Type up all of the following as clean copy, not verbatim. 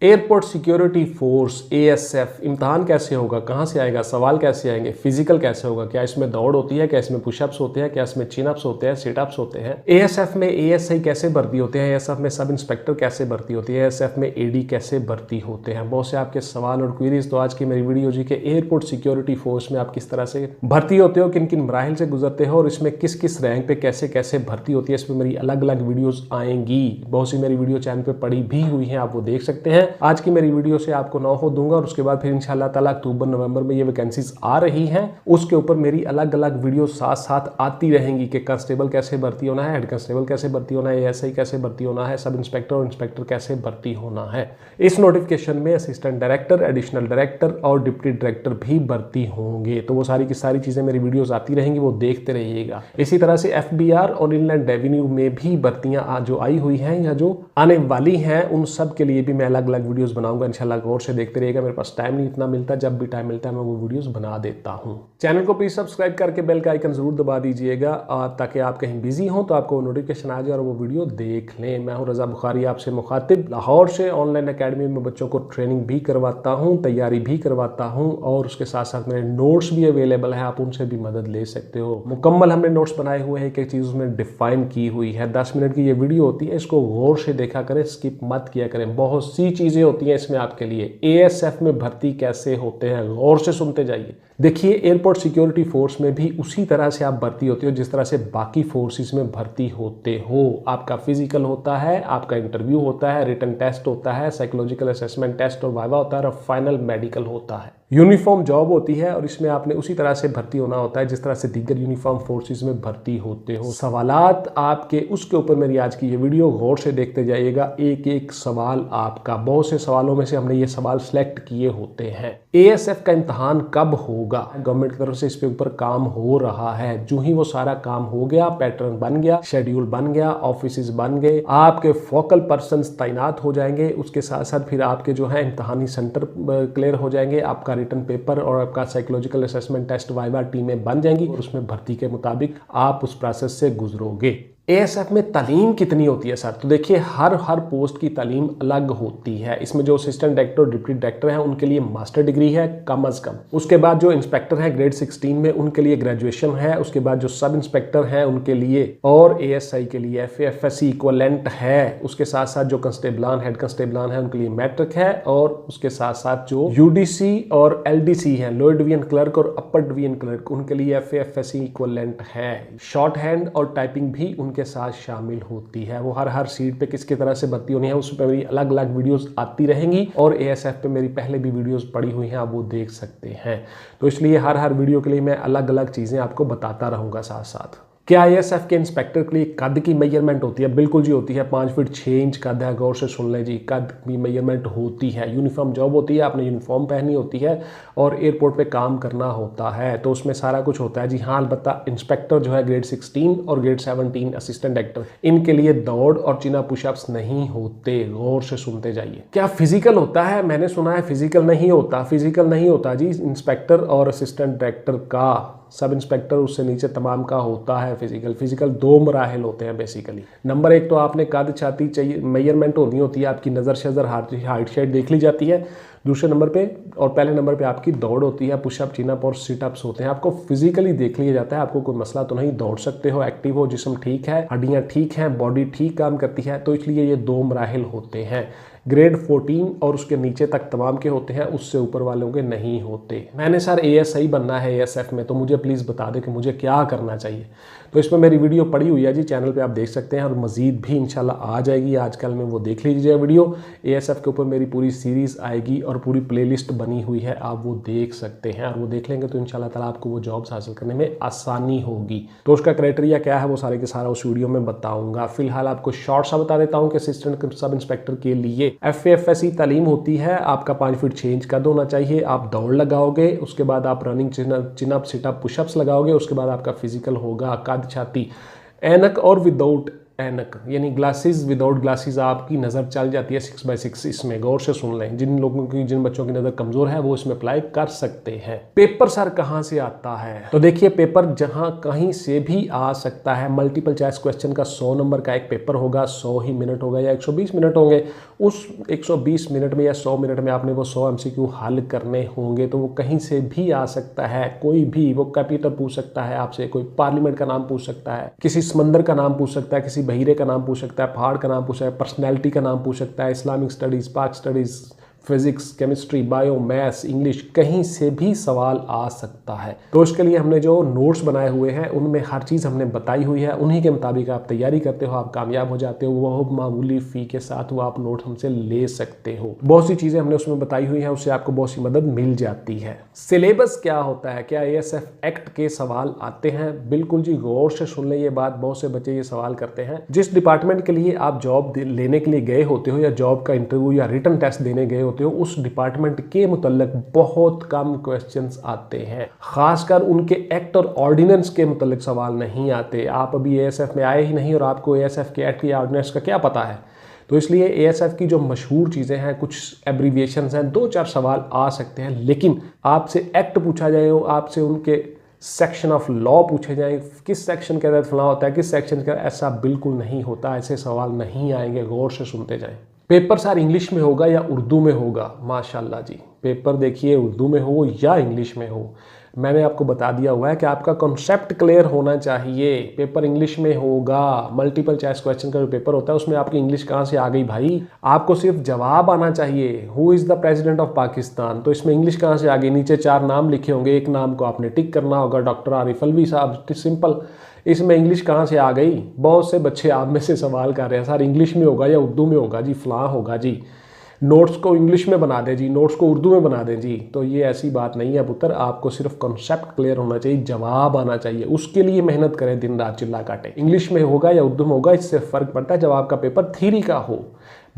Airport security force ASF इम्तहान कैसे होगा, कहाँ से आएगा, सवाल कैसे आएंगे, फिजिकल कैसे होगा, क्या इसमें दौड़ होती है, क्या इसमें पुशअप्स होते हैं, क्या इसमें चिनअप्स होते हैं, सिटअप्स होते हैं। ASF में ASI कैसे भर्ती होते हैं, ASF में सब इंस्पेक्टर कैसे भर्ती होती है, ASF में AD कैसे भर्ती होते हैं। बहुत से आपके सवाल और क्वेरीज। तो आज की मेरी वीडियो जी के एयरपोर्ट सिक्योरिटी फोर्स में आप किस तरह से भर्ती होते हो, किन किन मराहिल से गुजरते हो और इसमें किस किस रैंक पे कैसे कैसे भर्ती होती है, इस पर मेरी अलग अलग वीडियोस आएंगी। बहुत सी मेरी वीडियो चैनल पे पड़ी भी हुई है, आप वो देख सकते हैं। आज की मेरी वीडियो से आपको नौ दूंगा और उसके बाद फिर इंशाल्लाह ताला अक्टूबर नवंबर में ये वैकेंसीज आ रही हैं, उसके ऊपर मेरी अलग अलग वीडियो साथ साथ आती रहेंगी कि कांस्टेबल कैसे भर्ती होना है, हेड कांस्टेबल कैसे भर्ती होना है, ASI कैसे भर्ती होना है, सब इंस्पेक्टर और इंस्पेक्टर कैसे भर्ती होना है। इस नोटिफिकेशन में असिस्टेंट डायरेक्टर, एडिशनल डायरेक्टर और डिप्टी डायरेक्टर भी भर्ती होंगे। तो वो सारी की सारी चीजें मेरी वीडियोस आती रहेंगी, वो देखते रहिएगा। इसी तरह से FBR और इनलैंड रेवेन्यू में भी भर्तियां जो आई हुई हैं या जो आने वाली हैं, उन सब के लिए भी मैं अलग अलग वीडियोस बनाऊंगा। इंशाल्लाह गौर से देखते रहिएगा। मेरे पास टाइम नहीं इतना मिलता, जब भी टाइम मिलता है मैं वो वीडियोस बना देता हूं। चैनल को प्लीज सब्सक्राइब करके बेल का आइकन जरूर दबा दीजिएगा ताकि आप कहीं बिजी हो तो आपको नोटिफिकेशन आ जाए और वो वीडियो देख लें। मैं हूं रजा बुखारी, आपसे मुखातिब, लाहौर से ऑनलाइन अकेडमी में बच्चों को ट्रेनिंग भी करवाता हूं, तैयारी भी करवाता हूं और उसके साथ साथ मेरे नोट्स भी अवेलेबल है, आप उनसे भी मदद ले सकते हो। मुकम्मल हमने नोट्स बनाए हुए हैं, एक एक चीज उसमें डिफाइन की हुई है। 10 मिनट की ये वीडियो होती है, इसको गौर से देखा करें, स्किप मत किया करें। बहुत सी चीजें होती हैं इसमें आपके लिए। ASF में भर्ती कैसे होते हैं, गौर से सुनते जाइए। देखिए, एयरपोर्ट सिक्योरिटी फोर्स में भी उसी तरह से आप भर्ती होते हो जिस तरह से बाकी फोर्सेस में भर्ती होते हो। आपका फिजिकल होता है, आपका इंटरव्यू होता है, रिटन टेस्ट होता है, साइकोलॉजिकल असेसमेंट टेस्ट और वाइवा होता है और फाइनल मेडिकल होता है। यूनिफॉर्म जॉब होती है और इसमें आपने उसी तरह से भर्ती होना होता है जिस तरह से दीगर यूनिफॉर्म फोर्सेस में भर्ती होते हो। सवालात आपके उसके ऊपर मेरी आज की ये वीडियो गौर से देखते जाइएगा। एक एक सवाल आपका, बहुत से सवालों में से हमने ये सवाल सिलेक्ट किए होते हैं। ASF का इम्तहान कब होगा, गवर्नमेंट की तरफ से इस पे ऊपर काम हो रहा है। जो ही वो सारा काम हो गया, पैटर्न बन गया, शेड्यूल बन गया, ऑफिस बन गए, आपके फोकल पर्सन तैनात हो जाएंगे, उसके साथ साथ फिर आपके जो है इम्तहानी सेंटर क्लियर हो जाएंगे, आपका रिटन पेपर और आपका साइकोलॉजिकल असेसमेंट टेस्ट वाइवा टीमें बन जाएंगी और उसमें भर्ती के मुताबिक आप उस प्रोसेस से गुजरोगे। ASF में तालीम कितनी होती है सर? तो देखिए, हर पोस्ट की तालीम अलग होती है। इसमें जो असिस्टेंट डायरेक्टर और डिप्टी डायरेक्टर हैं उनके लिए मास्टर डिग्री है कम अज कम। उसके बाद जो इंस्पेक्टर हैं ग्रेड 16 में, उनके लिए ग्रेजुएशन है। उसके बाद जो सब इंस्पेक्टर हैं उनके लिए और ASI के लिए FAFSC इक्वलेंट है। उसके साथ साथ जो कंस्टेबलान, हेड कंस्टेबलान है, उनके लिए मैट्रिक है। और उसके साथ साथ जो UDC और LDC हैं, लोअर डिवीजन क्लर्क और अपर डिवीजन क्लर्क, उनके लिए FAFSC इक्वलेंट है। शॉर्ट हैंड और टाइपिंग भी उनके साथ शामिल होती है। वो हर सीट पे किसकी तरह से भर्ती होनी है उस पर मेरी अलग अलग वीडियोस आती रहेंगी और ASF पे मेरी पहले भी वीडियोस पड़ी हुई हैं, आप वो देख सकते हैं। तो इसलिए हर वीडियो के लिए मैं अलग अलग चीजें आपको बताता रहूंगा साथ साथ। क्या ASF के इंस्पेक्टर के लिए कद की मेजरमेंट होती है? बिल्कुल जी होती है। 5 फीट 6 इंच कद है, गौर से सुन लें जी, कद की मेजरमेंट होती है। यूनिफॉर्म जॉब होती है, आपने यूनिफॉर्म पहनी होती है और एयरपोर्ट पे काम करना होता है, तो उसमें सारा कुछ होता है जी। हाँ, अलबत्ता इंस्पेक्टर जो है ग्रेड 16 और ग्रेड 17 असिस्टेंट डायरेक्टर, इनके लिए दौड़ और चिना पुशअप्स नहीं होते। गौर से सुनते जाइए। क्या फिजिकल होता है? मैंने सुना है फिजिकल नहीं होता। फिजिकल नहीं होता जी। इंस्पेक्टर और असिस्टेंट डायरेक्टर का, सब इंस्पेक्टर उससे नीचे तमाम का होता है फिजिकल 2 मराहिल होते हैं बेसिकली। नंबर 1 तो आपने कद छाती चाहिए, मेजरमेंट होनी होती है, आपकी नज़र शज़र हाइट शेट देख ली जाती है। दूसरे नंबर पे और पहले नंबर पे आपकी दौड़ होती है, पुशअप, चिनअप और सिटअप्स होते हैं। आपको फिजिकली देख लिया जाता है, आपको कोई मसला तो नहीं, दौड़ सकते हो, एक्टिव हो, जिस्म ठीक है, हड्डियाँ ठीक हैं, बॉडी ठीक काम करती है। तो इसलिए ये 2 मराहिल होते हैं। ग्रेड 14 और उसके नीचे तक तमाम के होते हैं, उससे ऊपर वालों के नहीं होते। मैंने सर ASI बनना है ASF में, तो मुझे प्लीज़ बता दें कि मुझे क्या करना चाहिए। तो इसमें मेरी वीडियो पड़ी हुई है जी, चैनल पे आप देख सकते हैं और मज़ीद भी इंशाल्लाह आ जाएगी आजकल में, वो देख लीजिए वीडियो। ASF के ऊपर मेरी पूरी सीरीज़ आएगी और पूरी प्लेलिस्ट बनी हुई है, आप वो देख सकते हैं और वो देख लेंगे तो इंशाल्लाह ताला आपको वो जॉब्स हासिल करने में आसानी होगी। तो उसका क्राइटेरिया क्या है वो सारे के सारा उस वीडियो में बताऊँगा। फिलहाल आपको शॉर्ट सा बता देता हूँ कि असिस्टेंट सब इंस्पेक्टर के लिए FAFSC तालीम होती है। आपका 5 फीट 6 इंच कद होना चाहिए। आप दौड़ लगाओगे, उसके बाद आप रनिंग, चिनअप, सिटअप, पुशअप्स लगाओगे, उसके बाद आपका फिजिकल होगा, कद छाती, ऐनक और विदाउट ऐनक यानी ग्लासेस विदाउट ग्लासेस आपकी नज़र चल जाती है 6x6। इसमें गौर से सुन लें, जिन बच्चों की नज़र कमज़ोर है वो इसमें अप्लाई कर सकते हैं। पेपर सर कहाँ से आता है? तो देखिए पेपर जहाँ कहीं से भी आ सकता है। मल्टीपल चॉइस क्वेश्चन का 100 नंबर का एक पेपर होगा, 100 ही मिनट होगा या 120 मिनट होंगे। उस 120 मिनट में या 100 मिनट में आपने वो 100 MCQ हल करने होंगे, तो वो कहीं से भी आ सकता है। कोई भी वो कैपिटल पूछ सकता है आपसे, कोई पार्लियामेंट का नाम पूछ सकता है, किसी समंदर का नाम पूछ सकता है, किसी बहीरे का नाम पूछ सकता है, पहाड़ का नाम पूछ सकता है, पर्सनैलिटी का नाम पूछ सकता है, इस्लामिक स्टडीज़, पाक studies, physics, chemistry, bio, maths, English, कहीं से भी सवाल आ सकता है। तो इसके लिए हमने जो नोट्स बनाए हुए हैं उनमें हर चीज़ हमने बताई हुई है। उन्हीं के मुताबिक आप तैयारी करते हो, आप कामयाब हो जाते हो। वह मामूली फ़ी के साथ वो आप नोट हमसे ले सकते हो। बहुत सी चीज़ें हमने उसमें बताई हुई हैं, उससे आपको बहुत सी मदद मिल जाती है। सिलेबस क्या होता है? क्या ASF एक्ट के सवाल आते हैं? बिल्कुल जी, गौर से सुन लें ये बात। बहुत से बच्चे ये सवाल करते हैं। जिस डिपार्टमेंट के लिए आप जॉब लेने के लिए गए होते हो या जॉब का इंटरव्यू या रिटन टेस्ट देने गए होते हो, उस डिपार्टमेंट के मुतल्लिक बहुत कम क्वेश्चंस आते हैं। खासकर उनके एक्ट और ऑर्डिनेंस के मुतल्लिक सवाल नहीं आते। आप अभी ASF में आए ही नहीं और आपको ASF के एक्ट या ऑर्डिनेंस का क्या पता है। तो इसलिए ASF की जो मशहूर चीज़ें हैं, कुछ एब्रीविएशंस हैं, 2-4 सवाल आ सकते हैं। लेकिन आपसे एक्ट पूछा जाए, आपसे उनके सेक्शन ऑफ लॉ पूछे जाए, किस सेक्शन के तहत फलां होता है, किस सेक्शन का, ऐसा बिल्कुल नहीं होता। ऐसे सवाल नहीं आएंगे। गौर से सुनते जाएं। पेपर सर इंग्लिश में होगा या उर्दू में होगा? माशाल्लाह जी, पेपर देखिए उर्दू में हो या इंग्लिश में हो, मैंने आपको बता दिया हुआ है कि आपका कॉन्सेप्ट क्लियर होना चाहिए। पेपर इंग्लिश में होगा। मल्टीपल चॉइस क्वेश्चन का जो पेपर होता है उसमें आपकी इंग्लिश कहाँ से आ गई भाई? आपको सिर्फ जवाब आना चाहिए। Who is the president of Pakistan, तो इसमें इंग्लिश कहाँ से आ गई? नीचे 4 नाम लिखे होंगे, एक नाम को आपने टिक करना होगा, डॉक्टर आरिफ अलवी साहब, सिंपल। इसमें इंग्लिश कहाँ से आ गई? बहुत से बच्चे आप में से सवाल कर रहे हैं, सर इंग्लिश में होगा या उर्दू में होगा जी? फलां होगा जी। नोट्स को इंग्लिश में बना दें जी, नोट्स को उर्दू में बना दें जी। तो ये ऐसी बात नहीं है पुत्र, आपको सिर्फ कॉन्सेप्ट क्लियर होना चाहिए, जवाब आना चाहिए। उसके लिए मेहनत करें, दिन रात चिल्ला काटें। इंग्लिश में होगा या उर्दू में होगा, इससे फ़र्क पड़ता है जब आपका पेपर थ्योरी का हो।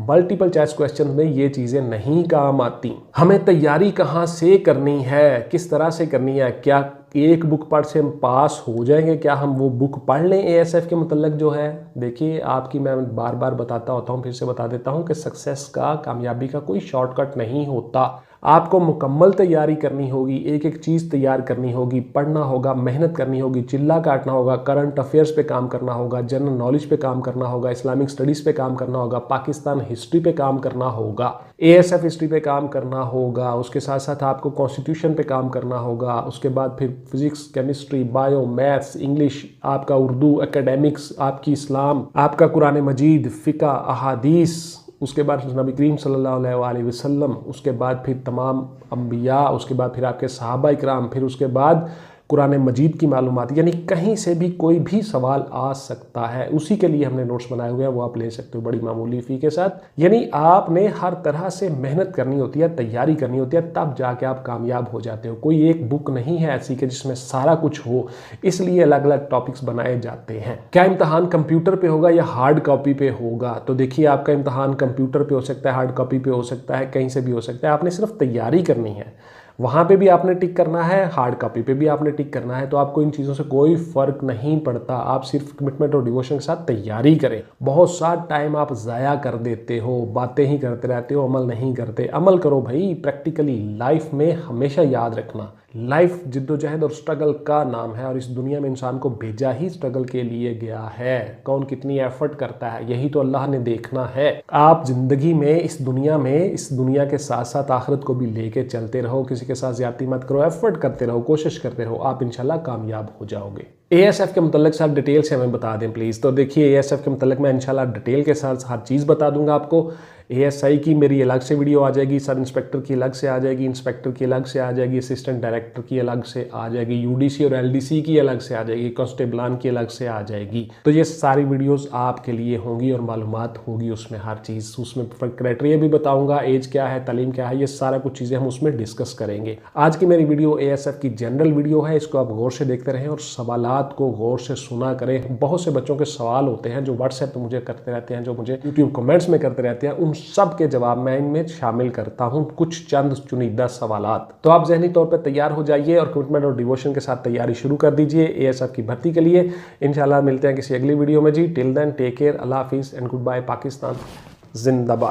मल्टीपल चॉइस क्वेश्चन में ये चीज़ें नहीं काम आती। हमें तैयारी कहाँ से करनी है, किस तरह से करनी है? क्या एक बुक पढ़ से हम पास हो जाएंगे? क्या हम वो बुक पढ़ लें ASF के मतलब जो है? देखिए आपकी मैं बार बार बताता होता हूँ, फिर से बता देता हूँ कि सक्सेस का, कामयाबी का कोई शॉर्टकट नहीं होता। आपको मुकम्मल तैयारी करनी होगी, एक एक चीज़ तैयार करनी होगी, पढ़ना होगा, मेहनत करनी होगी, चिल्ला काटना होगा, करंट अफेयर्स पे काम करना होगा, जनरल नॉलेज पे काम करना होगा, इस्लामिक स्टडीज़ पे काम करना होगा, पाकिस्तान हिस्ट्री पे काम करना होगा, ASF हिस्ट्री पे काम करना होगा। उसके साथ साथ आपको कॉन्स्टिट्यूशन पे काम करना होगा। उसके बाद फिर physics, chemistry, bio, maths, English, आपका उर्दू, एकेडमिक्स, आपकी इस्लाम, आपका कुरान मजीद, फ़िक़्ह, अहादीस, उसके बाद नबी करीम सल्लल्लाहु अलैहि वसल्लम, उसके बाद फिर तमाम अंबिया, उसके बाद फिर आपके सहाबा इकराम, फिर उसके बाद कुरान मजीद की मालूमात। यानी कहीं से भी कोई भी सवाल आ सकता है। उसी के लिए हमने नोट्स बनाए हुए हैं, वो आप ले सकते हो बड़ी मामूली फ़ी के साथ। यानी आपने हर तरह से मेहनत करनी होती है, तैयारी करनी होती है, तब जाके आप कामयाब हो जाते हो। कोई एक बुक नहीं है ऐसी कि जिसमें सारा कुछ हो, इसलिए अलग अलग टॉपिक्स बनाए जाते हैं। क्या इम्तहान कंप्यूटर पे होगा या हार्ड कॉपी पे होगा? तो देखिए आपका इम्तहान कंप्यूटर पे हो सकता है, हार्ड कॉपी पे हो सकता है, कहीं से भी हो सकता है। आपने सिर्फ तैयारी करनी है, वहाँ पे भी आपने टिक करना है, हार्ड कॉपी पे भी आपने टिक करना है। तो आपको इन चीज़ों से कोई फ़र्क नहीं पड़ता। आप सिर्फ कमिटमेंट और डिवोशन के साथ तैयारी करें। बहुत सा टाइम आप ज़ाया कर देते हो, बातें ही करते रहते हो, अमल नहीं करते। अमल करो भाई, प्रैक्टिकली। लाइफ में हमेशा याद रखना, लाइफ जिद्दोजहद और स्ट्रगल का नाम है, और इस दुनिया में इंसान को भेजा ही स्ट्रगल के लिए गया है। कौन कितनी एफर्ट करता है, यही तो अल्लाह ने देखना है। आप ज़िंदगी में, इस दुनिया के साथ साथ आखिरत को भी लेके चलते रहो। किसी के साथ ज़्यादती मत करो, एफर्ट करते रहो, कोशिश करते रहो, आप इंशाल्लाह कामयाब हो जाओगे। ASF के मतलब सर डिटेल से हमें बता दें प्लीज़। तो देखिए ASF के मतलब मैं इंशाल्लाह डिटेल के साथ हर चीज़ बता दूंगा आपको। ASI की मेरी अलग से वीडियो आ जाएगी, सब इंस्पेक्टर की अलग से आ जाएगी, इंस्पेक्टर की अलग से आ जाएगी, असिस्टेंट डायरेक्टर की अलग से आ जाएगी, UDC और LDC की अलग से आ जाएगी, कांस्टेबलान की अलग से आ जाएगी। तो ये सारी वीडियोस आपके लिए होंगी और मालूमात होगी उसमें हर चीज़। उसमें क्राइटेरिया भी बताऊंगा, एज क्या है, तालीम क्या है, ये सारा कुछ चीज़ें हम उसमें डिस्कस करेंगे। आज की मेरी वीडियो ASF की जनरल वीडियो है, इसको आप गौर से देखते रहें और सवालात को गौर से सुना करें। बहुत से बच्चों के सवाल होते हैं जो व्हाट्सएप पर मुझे करते रहते हैं, जो मुझे यूट्यूब कमेंट्स में करते रहते हैं। उन सब के जवाब मैं इनमें शामिल करता हूं, कुछ चंद चुनिंदा सवालात। तो आप ज़हनी तौर पर तैयार हो जाइए और कमिटमेंट और डिवोशन के साथ तैयारी शुरू कर दीजिए एएसएफ की भर्ती के लिए। इंशाल्लाह मिलते हैं किसी अगली वीडियो में जी। टिल देन टेक केयर, अल्लाह हाफिज़ एंड गुड बाय। पाकिस्तान जिंदाबाद।